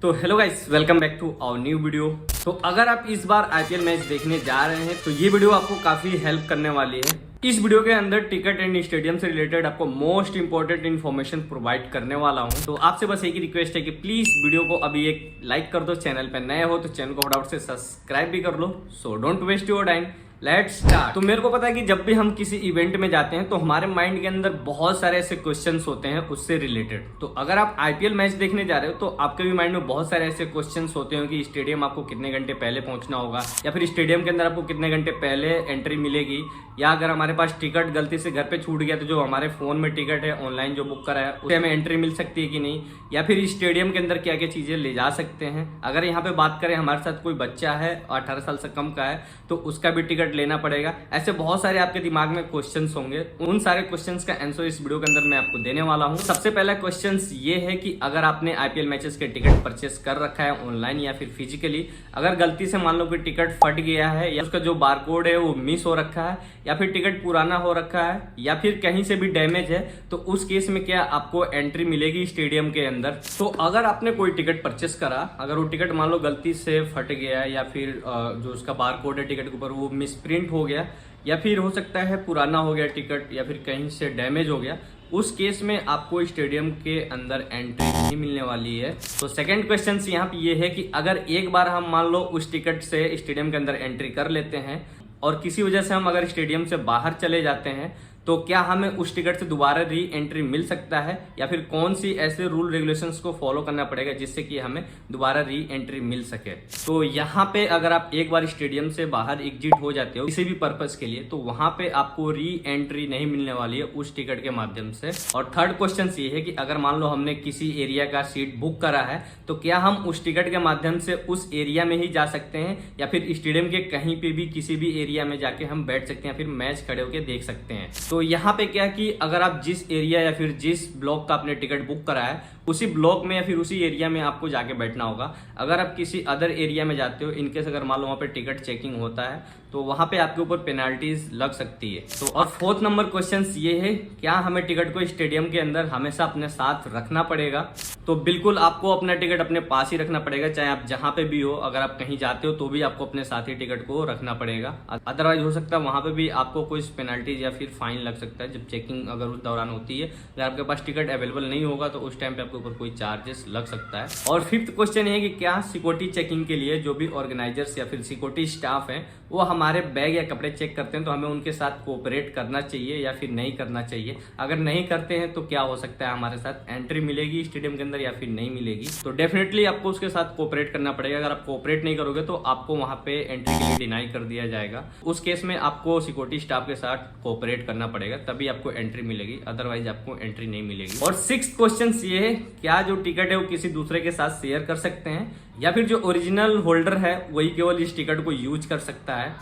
तो hello guys, welcome back to our new video. तो अगर आप इस बार आईपीएल मैच देखने जा रहे हैं तो ये वीडियो आपको काफी हेल्प करने वाली है। इस वीडियो के अंदर टिकट एंड स्टेडियम से रिलेटेड आपको मोस्ट इंपोर्टेंट इन्फॉर्मेशन प्रोवाइड करने वाला हूं। तो आपसे बस एक ही रिक्वेस्ट है कि प्लीज वीडियो को अभी एक लाइक कर दो। चैनल पे नए हो तो चैनल को फटाफट से सब्सक्राइब भी कर लो। So don't waste your time, let's start. तो मेरे को पता है कि जब भी हम किसी इवेंट में जाते हैं तो हमारे माइंड के अंदर बहुत सारे ऐसे क्वेश्चंस होते हैं उससे रिलेटेड। तो अगर आप आईपीएल मैच देखने जा रहे हो तो आपके भी माइंड में बहुत सारे ऐसे क्वेश्चंस होते हैं कि स्टेडियम आपको कितने घंटे पहले पहुंचना होगा, या फिर स्टेडियम के अंदर आपको कितने घंटे पहले एंट्री मिलेगी, या अगर हमारे पास टिकट गलती से घर पे छूट गया तो जो हमारे फोन में टिकट है ऑनलाइन जो बुक करा है उसे हमें एंट्री मिल सकती है कि नहीं, या फिर स्टेडियम के अंदर क्या क्या चीजें ले जा सकते हैं। अगर यहाँ पे बात करें हमारे साथ कोई बच्चा है 18 साल से कम का है तो उसका भी टिकट लेना पड़ेगा। ऐसे बहुत सारे आपके दिमाग में क्वेश्चंस होंगे। उन सारे क्वेश्चंस का आंसर इस वीडियो के अंदर मैं आपको देने वाला हूं। सबसे पहला क्वेश्चंस ये है कि अगर आपने आईपीएल मैचेस के टिकट परचेस कर रखा है ऑनलाइन या फिर फिजिकली, अगर गलती से मान लो कि टिकट फट गया है या उसका जो बारकोड है वो मिस हो रखा है, या फिर टिकट पुराना हो रखा है, या फिर कहीं से भी डैमेज है, तो उस केस में क्या आपको एंट्री मिलेगी स्टेडियम के अंदर। तो अगर आपने कोई टिकट परचेस करा, अगर वो टिकट मान लो गलती से फट गया या फिर जो उसका बारकोड है टिकट के ऊपर वो मिसप्रिंट हो गया, या फिर हो सकता है पुराना हो गया टिकट, या फिर कहीं से डैमेज हो गया, उस केस में आपको स्टेडियम के अंदर एंट्री नहीं मिलने वाली है। तो सेकंड क्वेश्चन यहाँ पे ये है कि अगर एक बार हम मान लो उस टिकट से स्टेडियम के अंदर एंट्री कर लेते हैं और किसी वजह से हम अगर स्टेडियम से बाहर चले जाते हैं तो क्या हमें उस टिकट से दोबारा री एंट्री मिल सकता है, या फिर कौन सी ऐसे रूल रेगुलेशंस को फॉलो करना पड़ेगा जिससे कि हमें दोबारा री एंट्री मिल सके। तो यहाँ पे अगर आप एक बार स्टेडियम से बाहर एग्जिट हो जाते हो किसी भी पर्पस के लिए तो वहां पे आपको री एंट्री नहीं मिलने वाली है उस टिकट के माध्यम से। और थर्ड क्वेश्चन ये है कि अगर मान लो हमने किसी एरिया का सीट बुक करा है तो क्या हम उस टिकट के माध्यम से उस एरिया में ही जा सकते हैं, या फिर स्टेडियम के कहीं पे भी किसी भी एरिया में जाके हम बैठ सकते हैं या फिर मैच खड़े होकर देख सकते हैं। तो यहाँ पे क्या कि अगर आप जिस एरिया या फिर जिस ब्लॉक का आपने टिकट बुक करा है उसी ब्लॉक में या फिर उसी एरिया में आपको जाके बैठना होगा। अगर आप किसी अदर एरिया में जाते हो, इनकेस अगर मान लो वहाँ पे टिकट चेकिंग होता है तो वहाँ पे आपके ऊपर पेनाल्टीज लग सकती है। तो और फोर्थ नंबर क्वेश्चन ये है, क्या हमें टिकट को स्टेडियम के अंदर हमेशा अपने साथ रखना पड़ेगा? तो बिल्कुल आपको अपना टिकट अपने पास ही रखना पड़ेगा, चाहे आप जहाँ पे भी हो। अगर आप कहीं जाते हो तो भी आपको अपने साथ ही टिकट को रखना पड़ेगा, अदरवाइज हो सकता है वहाँ पे भी आपको कोई पेनाल्टीज या फिर फाइन लग सकता है जब चेकिंग अगर उस दौरान होती है। अगर आपके पास टिकट अवेलेबल नहीं होगा तो उस टाइम पे आपके ऊपर कोई चार्जेस लग सकता है। और फिफ्थ क्वेश्चन है कि क्या सिक्योरिटी चेकिंग के लिए जो भी ऑर्गेनाइजर्स या फिर सिक्योरिटी स्टाफ है वो हमारे बैग या कपड़े चेक करते हैं तो हमें उनके साथ कोऑपरेट करना चाहिए या फिर नहीं करना चाहिए। अगर नहीं करते हैं तो क्या हो सकता है, हमारे साथ एंट्री मिलेगी स्टेडियम के अंदर या फिर नहीं मिलेगी। तो डेफिनेटली आपको उसके साथ कोऑपरेट करना पड़ेगा। अगर आप कोऑपरेट नहीं करोगे तो आपको वहां पे एंट्री के लिए डिनाई कर दिया जाएगा। उस केस में आपको सिक्योरिटी स्टाफ के साथ कोऑपरेट करना पड़ेगा, तभी आपको एंट्री मिलेगी, अदरवाइज आपको एंट्री नहीं मिलेगी। और सिक्स्थ क्वेश्चन ये है, क्या जो टिकट है वो किसी दूसरे के साथ शेयर कर सकते हैं, या फिर जो ओरिजिनल होल्डर है वही केवल इस टिकट को यूज कर सकता है?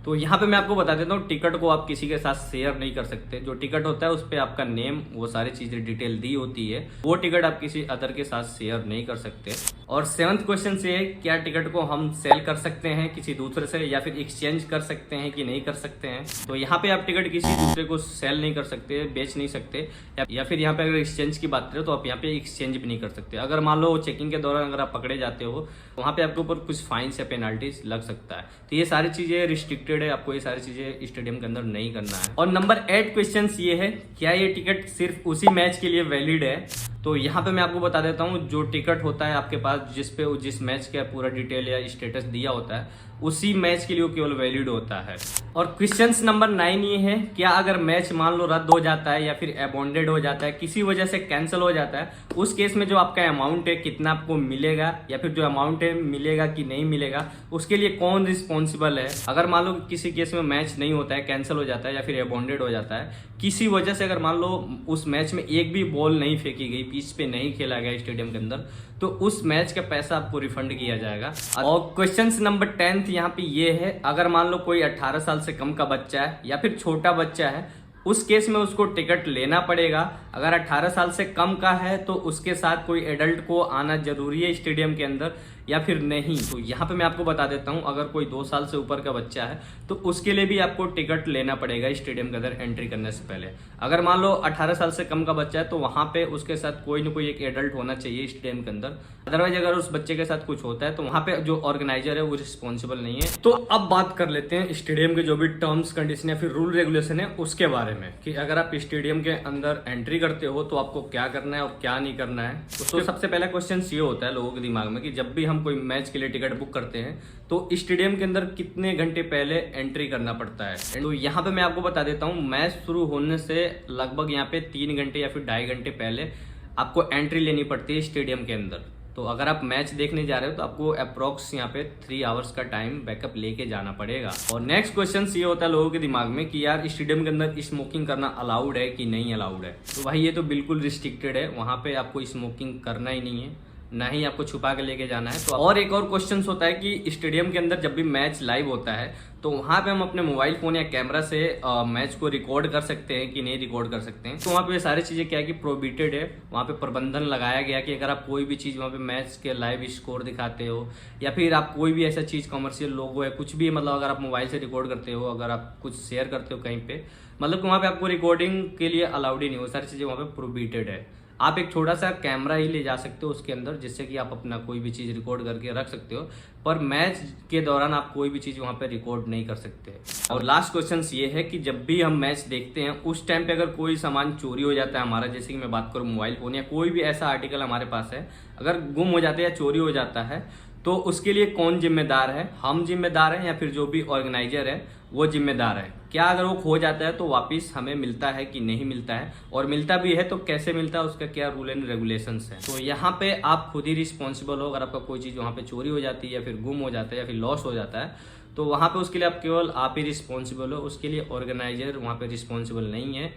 तो यहाँ पे मैं आपको बता देता हूँ, टिकट को आप किसी के साथ शेयर नहीं कर सकते। जो टिकट होता है उस पर आपका नेम, वो सारी चीजें डिटेल दी होती है, वो टिकट आप किसी अदर के साथ शेयर नहीं कर सकते। और सेवंथ क्वेश्चन से, क्या टिकट को हम सेल कर सकते हैं किसी दूसरे से, या फिर एक्सचेंज कर सकते हैं कि नहीं कर सकते हैं? तो यहाँ पे आप टिकट किसी दूसरे को सेल नहीं कर सकते, बेच नहीं सकते, या फिर यहाँ पे अगर एक्सचेंज की बात करें तो आप यहाँ पे एक्सचेंज भी नहीं कर सकते। अगर मान लो चेकिंग के दौरान अगर आप पकड़े जाते हो वहां पे आपके ऊपर कुछ फाइन्स या पेनाल्टीज लग सकता है। तो ये सारी चीजें रिस्ट्रिक्टेड है, आपको ये सारी चीजें स्टेडियम के अंदर नहीं करना है। और नंबर 8 क्वेश्चन ये है, क्या ये टिकट सिर्फ उसी मैच के लिए वैलिड है? तो यहाँ पे मैं आपको बता देता हूँ, जो टिकट होता है आपके पास जिस मैच का पूरा डिटेल या स्टेटस दिया होता है उसी मैच के लिए वो केवल वैलिड होता है। और क्वेश्चन नंबर 9 ये है, क्या अगर मैच मान लो रद्द हो जाता है या फिर अबॉन्डेड हो जाता है, किसी वजह से कैंसिल हो जाता है, उस केस में जो आपका अमाउंट है कितना आपको मिलेगा, या फिर जो अमाउंट है मिलेगा कि नहीं मिलेगा, उसके लिए कौन रिस्पॉन्सिबल है? अगर मान लो किसी केस में मैच नहीं होता है, कैंसिल हो जाता है या फिर अबॉन्डेड हो जाता है, किसी वजह से अगर मान लो उस मैच में एक भी बॉल नहीं फेंकी गई, पिच पे नहीं खेला गया स्टेडियम के अंदर, तो उस मैच का पैसा आपको रिफंड किया जाएगा। और क्वेश्चन नंबर 10 यहाँ पे ये है, अगर मान लो कोई 18 साल से कम का बच्चा है या फिर छोटा बच्चा है, उस केस में उसको टिकट लेना पड़ेगा। अगर 18 साल से कम का है तो उसके साथ कोई एडल्ट को आना जरूरी है स्टेडियम के अंदर या फिर नहीं। तो यहाँ पे मैं आपको बता देता हूँ, अगर कोई 2 साल से ऊपर का बच्चा है तो उसके लिए भी आपको टिकट लेना पड़ेगा स्टेडियम के अंदर एंट्री करने से पहले। अगर मान लो 18 साल से कम का बच्चा है तो वहां पे उसके साथ कोई ना कोई एक एडल्ट होना चाहिए स्टेडियम के अंदर। अदरवाइज अगर उस बच्चे के साथ कुछ होता है तो वहां पे जो ऑर्गेनाइजर है वो रिस्पॉन्सिबल नहीं है। तो अब बात कर लेते हैं स्टेडियम के जो भी टर्म्स कंडीशन या फिर रूल रेगुलेशन है उसके बारे में, कि अगर आप स्टेडियम के अंदर एंट्री करते हो तो आपको क्या करना है और क्या नहीं करना है। तो सबसे पहला क्वेश्चन ये होता है लोगों के दिमाग में कि जब भी हम कोई मैच के लिए टिकट बुक करते हैं तो स्टेडियम के अंदर कितने घंटे पहले एंट्री करना पड़ता है। तो यहाँ पे मैं आपको बता देता हूँ, मैच शुरू होने से लगभग यहाँ पे 3 घंटे या फिर 2.5 घंटे पहले आपको एंट्री लेनी पड़ती है स्टेडियम के अंदर। तो अगर आप मैच देखने जा रहे हो तो आपको अप्रोक्स यहाँ पे 3 आवर्स का टाइम बैकअप लेके जाना पड़ेगा। और नेक्स्ट क्वेश्चन ये होता है लोगों के दिमाग में कि यार स्टेडियम के अंदर स्मोकिंग करना अलाउड है कि नहीं अलाउड है। तो भाई ये तो बिल्कुल रिस्ट्रिक्टेड है, वहां पे आपको स्मोकिंग करना ही नहीं है, ना ही आपको छुपा के लेके जाना है। तो और एक और क्वेश्चन होता है कि स्टेडियम के अंदर जब भी मैच लाइव होता है तो वहां पे हम अपने मोबाइल फोन या कैमरा से मैच को रिकॉर्ड कर सकते हैं कि नहीं रिकॉर्ड कर सकते हैं। तो वहां पे ये सारी चीजें क्या है कि प्रोहिबिटेड है। वहां पे प्रबंधन लगाया गया कि अगर आप कोई भी चीज वहां पे मैच के लाइव स्कोर दिखाते हो या फिर आप कोई भी ऐसा चीज कमर्शियल लोगो है कुछ भी, मतलब अगर आप मोबाइल से रिकॉर्ड करते हो, अगर आप कुछ शेयर करते हो कहीं पे, मतलब वहां पे आपको रिकॉर्डिंग के लिए अलाउड ही नहीं, वो सारी चीजें वहां पे प्रोहिबिटेड है। आप एक छोटा सा कैमरा ही ले जा सकते हो उसके अंदर, जिससे कि आप अपना कोई भी चीज रिकॉर्ड करके रख सकते हो, पर मैच के दौरान आप कोई भी चीज वहां पे रिकॉर्ड नहीं कर सकते। और लास्ट क्वेश्चन ये है कि जब भी हम मैच देखते हैं उस टाइम पे अगर कोई सामान चोरी हो जाता है हमारा, जैसे कि मैं बात करूं मोबाइल फोन या कोई भी ऐसा आर्टिकल हमारे पास है, अगर गुम हो जाता है या चोरी हो जाता है तो उसके लिए कौन जिम्मेदार है? हम जिम्मेदार हैं या फिर जो भी ऑर्गेनाइजर है वो जिम्मेदार है? क्या अगर वो खो जाता है तो वापस हमें मिलता है कि नहीं मिलता है, और मिलता भी है तो कैसे मिलता है, उसका क्या रूल एंड रेगुलेशंस है? तो यहाँ पे आप खुद ही रिस्पॉन्सिबल हो। अगर आपका कोई चीज वहां पे चोरी हो जाती है या फिर गुम हो जाता है या फिर लॉस हो जाता है तो वहां पे उसके लिए आप केवल आप ही रिस्पॉन्सिबल हो, उसके लिए ऑर्गेनाइजर वहां पे रिस्पॉन्सिबल नहीं है।